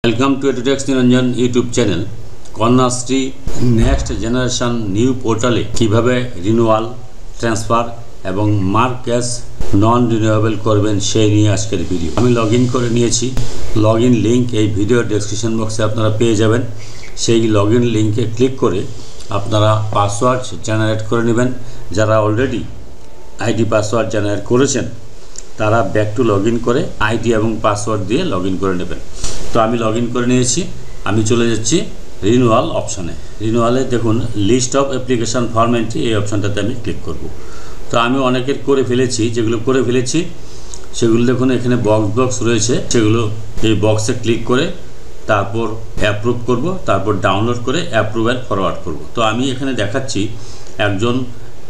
Welcome to Edutex Niranjan YouTube channel. Kanyashree next generation new পোর্টালে কিভাবে renewal transfer এবং mark as non renewable করবেন সেই নিয়ে আজকের ভিডিও। আমি লগইন করে নিয়েছি। লগইন লিংক এই ভিডিওর ডেসক্রিপশন বক্সে আপনারা পেয়ে যাবেন। সেই লগইন লিংকে ক্লিক করে আপনারা পাসওয়ার্ড জেনারেট করে নেবেন। যারা অলরেডি আইডি পাসওয়ার্ড জেনারেট করেছেন তারা ব্যাক টু লগইন করে আইডি এবং পাসওয়ার্ড দিয়ে লগইন করে নেবেন। তো আমি লগইন করে নিয়েছি। আমি চলে যাচ্ছি রিনিউয়াল অপশানে। রিনিউয়ালে দেখুন list of application form entry, এই অপশানটাতে আমি ক্লিক করব। তো আমি অনেকের করে ফেলেছি, যেগুলো করে ফেলেছি সেগুলো দেখুন এখানে বক্স রয়েছে, সেগুলো এই বক্সে ক্লিক করে তারপর অ্যাপ্রুভ করব, তারপর ডাউনলোড করে অ্যাপ্রুভ অ্যান্ড ফরওয়ার্ড করব। তো আমি এখানে দেখাচ্ছি একজন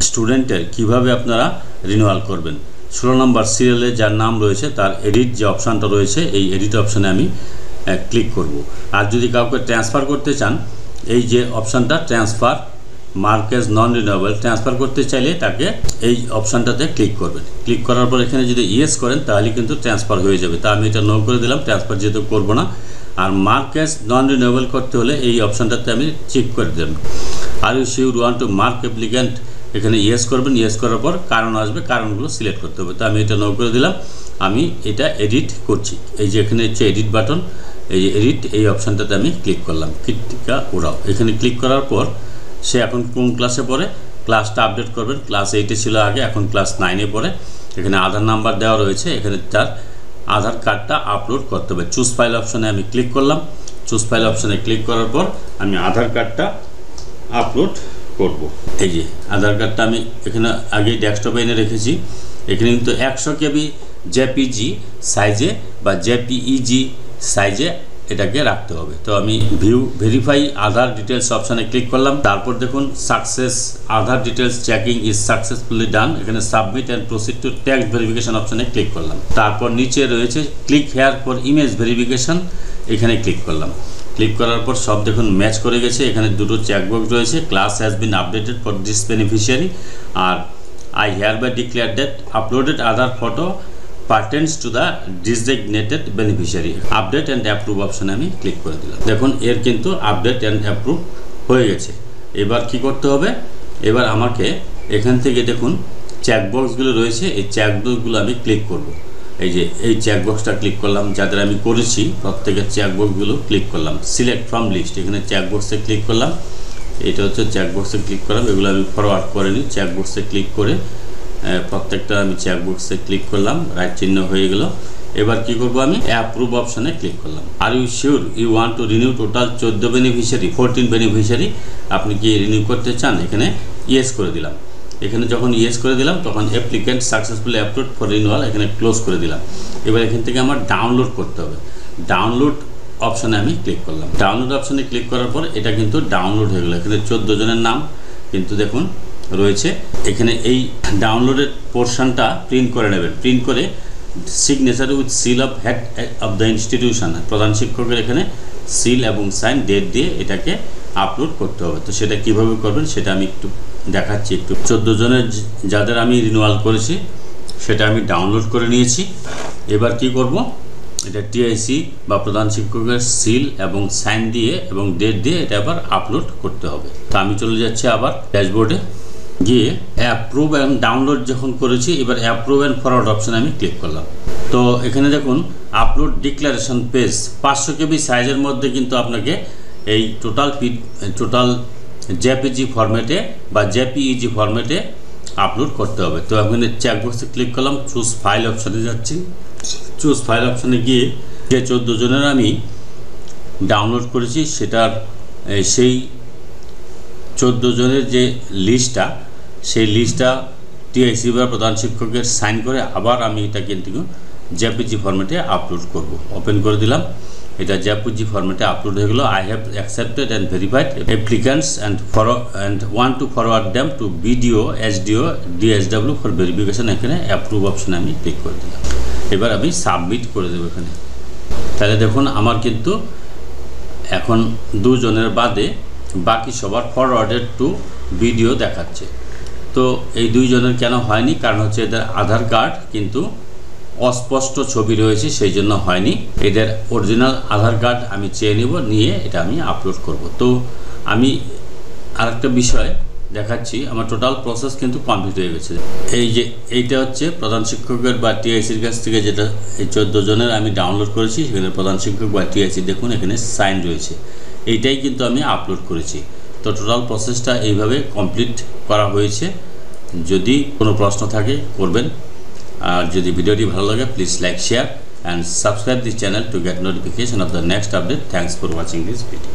স্টুডেন্টের কিভাবে আপনারা রিনিউয়াল করবেন। 16 নম্বর সিরিয়ালে যার নাম রয়েছে তার এডিট যে অপশানটা রয়েছে, এই এডিট অপশানে আমি ক্লিক করব। আর যদি কাউকে ট্রান্সফার করতে চান, এই যে অপশানটা transfer mark as non renewable, transfer করতে চাইলে তাকে এই অপশানটাতে ক্লিক করবেন। ক্লিক করার পর এখানে যদি ইয়েস করেন তাহলে কিন্তু ট্রান্সফার হয়ে যাবে। তা আমি এটা নো করে দিলাম, ট্রান্সফার যেহেতু করবো না। আর মার্ক অ্যাজ নন রিনিউয়েবল করতে হলে এই অপশানটাতে আমি চেক করে দেবেন। Are you sure want to mark applicant, এখানে ইয়েস করবেন। ইয়েস করার পর কারণ আসবে, কারণগুলো সিলেক্ট করতে হবে। তো আমি এটা নো করে দিলাম। আমি এটা এডিট করছি। এই যে এখানে হচ্ছে এডিট বাটন, এই যে এডিট, এই অপশানটাতে আমি ক্লিক করলাম। কীর্তিকা ওরাও এখানে ক্লিক করার পর সে এখন কোন ক্লাসে পড়ে, ক্লাসটা আপডেট করবেন। ক্লাস 8-এ ছিল আগে, এখন ক্লাস 9-এ পড়ে। এখানে আধার নাম্বার দেওয়া রয়েছে, এখানে তার আধার কার্ডটা আপলোড করতে হবে। চুজ ফাইল অপশানে আমি ক্লিক করলাম। চুজ ফাইল অপশানে ক্লিক করার পর আমি আধার কার্ডটা আপলোড করব। এই যে আধার কার্ডটা আমি এখানে আগে ডেস্কটপে এনে রেখেছি। এখানে কিন্তু 100 KB জেপিজি সাইজে বা জেপিইজি সাইজে এটাকে রাখতে হবে। তো আমি ভিউ ভেরিফাই আধার ডিটেলস অপশানে ক্লিক করলাম। তারপর দেখুন success Aadhaar details checking is successfully done, এখানে submit and proceed to tax verification অপশানে ক্লিক করলাম। তারপর নিচে রয়েছে click here for image verification, এখানে ক্লিক করলাম। ক্লিক করার পর সব দেখুন ম্যাচ করে গেছে। এখানে দুটো চেকবক্স রয়েছে, class has been updated for this beneficiary আর I hereby declare that uploaded Aadhaar photo pertains to the designated beneficiary. Update and approve অপশানে আমি ক্লিক করে দিলাম। দেখুন এর কিন্তু আপডেট অ্যান্ড অ্যাপ্রুভ হয়ে গেছে। এবার কি করতে হবে, এবার আমাকে এখান থেকে দেখুন চেকবক্সগুলো রয়েছে, এই চেকবক্সগুলো আমি ক্লিক করব। এই যে এই চেকবক্সটা ক্লিক করলাম, যাদের আমি করেছি প্রত্যেকের চেকবক্সগুলো ক্লিক করলাম। সিলেক্ট ফ্রম লিস্ট, এখানে চেকবক্সে ক্লিক করলাম। এটা হচ্ছে চেকবক্সে ক্লিক করলাম, এগুলো আমি ফরওয়ার্ড করে নিই। চেকবক্সে ক্লিক করে প্রত্যেকটা আমি চেকবক্সে ক্লিক করলাম, রাইট চিহ্ন হয়ে গেল। এবার কি করব, আমি অ্যাপ্রুভ অপশানে ক্লিক করলাম। Are you sure you want to renew total 14 beneficiary 14 beneficiary, আপনি কি রিনিউ করতে চান, এখানে ইয়েস করে দিলাম। এখানে যখন ইয়েস করে দিলাম তখন applicant successfully approve for renewal, এখানে ক্লোজ করে দিলাম। এবার এখান থেকে আমার ডাউনলোড করতে হবে। ডাউনলোড অপশানে আমি ক্লিক করলাম। ডাউনলোড অপশানে ক্লিক করার পর এটা কিন্তু ডাউনলোড হয়ে গেলো। এখানে 14 জনের নাম কিন্তু দেখুন রয়েছে। এখানে এই ডাউনলোডের পোর্শনটা প্রিন্ট করে নেবেন। প্রিন্ট করে signature with seal of head of the institution, প্রধান শিক্ষকের এখানে সিল এবং সাইন ডেট দিয়ে এটাকে আপলোড করতে হবে। তো সেটা কিভাবে করবেন সেটা আমি একটু দেখাচ্ছি। একটু 14 জনের যাদের আমি রিনিউয়াল করেছি সেটা আমি ডাউনলোড করে নিয়েছি। এবার কি করব, এটা টিআইসি বা প্রধান শিক্ষকের সিল এবং সাইন দিয়ে এবং ডেট দিয়ে এটা আবার আপলোড করতে হবে। তো আমি চলে যাচ্ছি আবার ড্যাশবোর্ডে গিয়ে অ্যাপ্রুভ অ্যান্ড ডাউনলোড যখন করেছি, এবার অ্যাপ্রুভ অ্যান্ড ফরওয়ার্ড অপশানে আমি ক্লিক করলাম। তো এখানে দেখুন আপলোড ডিক্লারেশন পেজ 500 KB সাইজের মধ্যে কিন্তু আপনাকে এই টোটাল জেপিজি ফরম্যাটে বা জেপিইজি ফরম্যাটে আপলোড করতে হবে। তো এখানে চেকবক্সে ক্লিক করলাম, চুজ ফাইল অপশানে যাচ্ছি। চুজ ফাইল অপশানে গিয়ে যে 14 জনের আমি ডাউনলোড করেছি সেটার সেই 14 জনের যে লিস্টটা, সেই লিস্টটা টিআইসি বা প্রধান শিক্ষকের সাইন করে আবার আমি এটা কিন্তু জেপিজি ফরম্যাটে আপলোড করব। ওপেন করে দিলাম, এটা জেপিজি ফরম্যাটে আপলোড হয়ে গেলো। I have accepted and verified applicants and want to forward them to BDO SDO DSW for verification, এখানে অ্যাপ্রুভ অপশানে আমি ক্লিক করে দিলাম। এবার আমি সাবমিট করে দেবো এখানে। তাহলে দেখুন আমার কিন্তু এখন 2 জনের বাদে বাকি সবার ফরওয়ার্ডেড টু ভিডিও দেখাচ্ছে। তো এই 2 জনের কেন হয়নি, কারণ হচ্ছে এদের আধার কার্ড কিন্তু অস্পষ্ট ছবি রয়েছে, সেই জন্য হয়নি। এদের অরিজিনাল আধার কার্ড আমি চেয়ে নেব, নিয়ে এটা আমি আপলোড করব। তো আমি আরেকটা বিষয় দেখাচ্ছি, আমার টোটাল প্রসেস কিন্তু কমপ্লিট হয়ে গেছে। এই যে এইটা হচ্ছে প্রধান শিক্ষকের বা টিআইসির কাছ থেকে যেটা এই 14 জনের আমি ডাউনলোড করেছি, সেখানে প্রধান শিক্ষক বা টিআইসি দেখুন এখানে সাইন রয়েছে, এইটাই কিন্তু আমি আপলোড করেছি। তো টোটাল প্রসেসটা এইভাবে কমপ্লিট করা হয়েছে। যদি কোনো প্রশ্ন থাকে করবেন, আর যদি ভিডিওটি ভালো লাগে please like, share and subscribe this channel to get notification off the next update. Thanks for watching this video.